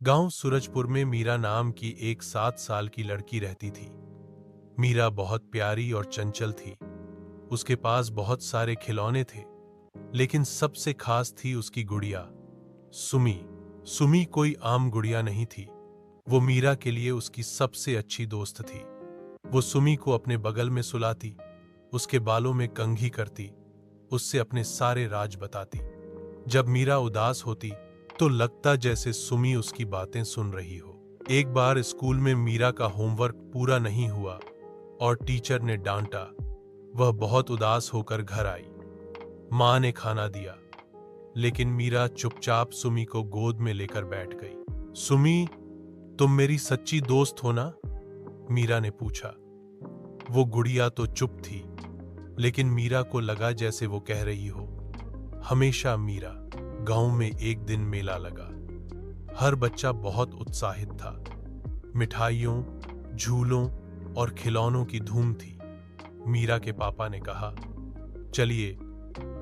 गांव सूरजपुर में मीरा नाम की एक 7 साल की लड़की रहती थी। मीरा बहुत प्यारी और चंचल थी। उसके पास बहुत सारे खिलौने थे, लेकिन सबसे खास थी उसकी गुड़िया सुमी। सुमी कोई आम गुड़िया नहीं थी। वो मीरा के लिए उसकी सबसे अच्छी दोस्त थी। वो सुमी को अपने बगल में सुलाती, उसके बालों में कंघी करती, उससे अपने सारे राज बताती। जब मीरा उदास होती तो लगता जैसे सुमी उसकी बातें सुन रही हो। एक बार स्कूल में मीरा का होमवर्क पूरा नहीं हुआ और टीचर ने डांटा। वह बहुत उदास होकर घर आई। मां ने खाना दिया, लेकिन मीरा चुपचाप सुमी को गोद में लेकर बैठ गई। सुमी, तुम मेरी सच्ची दोस्त हो ना? मीरा ने पूछा। वो गुड़िया तो चुप थी, लेकिन मीरा को लगा जैसे वो कह रही हो, हमेशा मीरा। गांव में एक दिन मेला लगा। हर बच्चा बहुत उत्साहित था। मिठाइयों, झूलों और खिलौनों की धूम थी। मीरा के पापा ने कहा, चलिए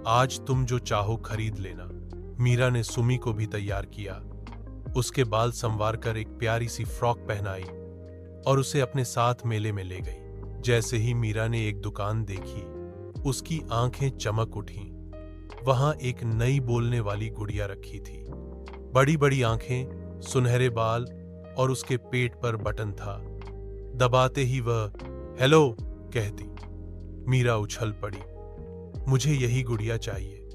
आज तुम जो चाहो खरीद लेना। मीरा ने सुमी को भी तैयार किया। उसके बाल संवार कर एक प्यारी सी फ्रॉक पहनाई और उसे अपने साथ मेले में ले गई। जैसे ही मीरा ने एक दुकान देखी, उसकी आंखें चमक उठीं। वहां एक नई बोलने वाली गुड़िया रखी थी। बड़ी बड़ी आंखें, सुनहरे बाल और उसके पेट पर बटन था। दबाते ही वह हेलो कहती। मीरा उछल पड़ी। मुझे यही गुड़िया चाहिए,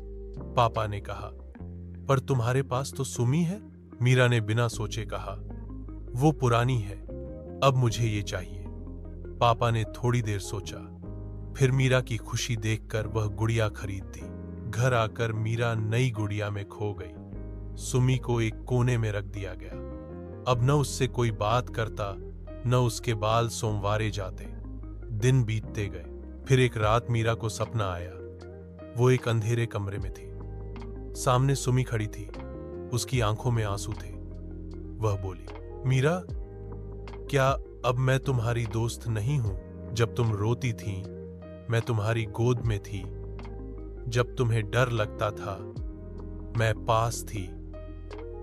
पापा ने कहा। पर तुम्हारे पास तो सुमी है, मीरा ने बिना सोचे कहा। वो पुरानी है, अब मुझे ये चाहिए। पापा ने थोड़ी देर सोचा, फिर मीरा की खुशी देखकर वह गुड़िया खरीद दी। घर आकर मीरा नई गुड़िया में खो गई। सुमी को एक कोने में रख दिया गया। अब न उससे कोई बात करता, न उसके बाल सोमवारे जाते। दिन बीतते गए। फिर एक रात मीरा को सपना आया। वो एक अंधेरे कमरे में थी। सामने सुमी खड़ी थी। उसकी आंखों में आंसू थे। वह बोली, मीरा, क्या अब मैं तुम्हारी दोस्त नहीं हूं? जब तुम रोती थी, मैं तुम्हारी गोद में थी। जब तुम्हें डर लगता था, मैं पास थी।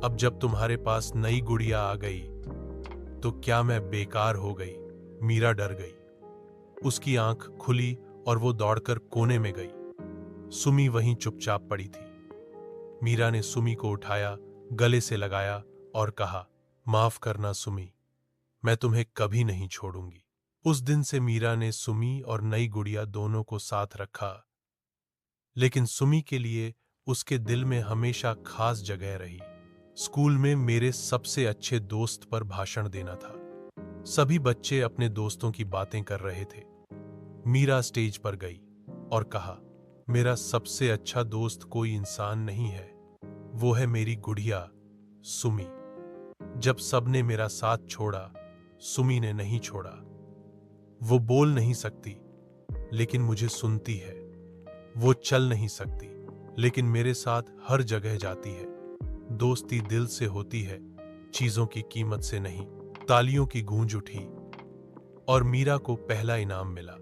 अब जब तुम्हारे पास नई गुड़िया आ गई, तो क्या मैं बेकार हो गई? मीरा डर गई। उसकी आंख खुली और वो दौड़कर कोने में गई। सुमी वहीं चुपचाप पड़ी थी। मीरा ने सुमी को उठाया, गले से लगाया और कहा, माफ करना सुमी, मैं तुम्हें कभी नहीं छोड़ूंगी। उस दिन से मीरा ने सुमी और नई गुड़िया दोनों को साथ रखा, लेकिन सुमी के लिए उसके दिल में हमेशा खास जगह रही। स्कूल में मेरे सबसे अच्छे दोस्त पर भाषण देना था। सभी बच्चे अपने दोस्तों की बातें कर रहे थे। मीरा स्टेज पर गई और कहा, मेरा सबसे अच्छा दोस्त कोई इंसान नहीं है, वो है मेरी गुड़िया सुमी। जब सबने मेरा साथ छोड़ा, सुमी ने नहीं छोड़ा। वो बोल नहीं सकती, लेकिन मुझे सुनती है। वो चल नहीं सकती, लेकिन मेरे साथ हर जगह जाती है। दोस्ती दिल से होती है, चीजों की कीमत से नहीं। तालियों की गूंज उठी और मीरा को पहला इनाम मिला।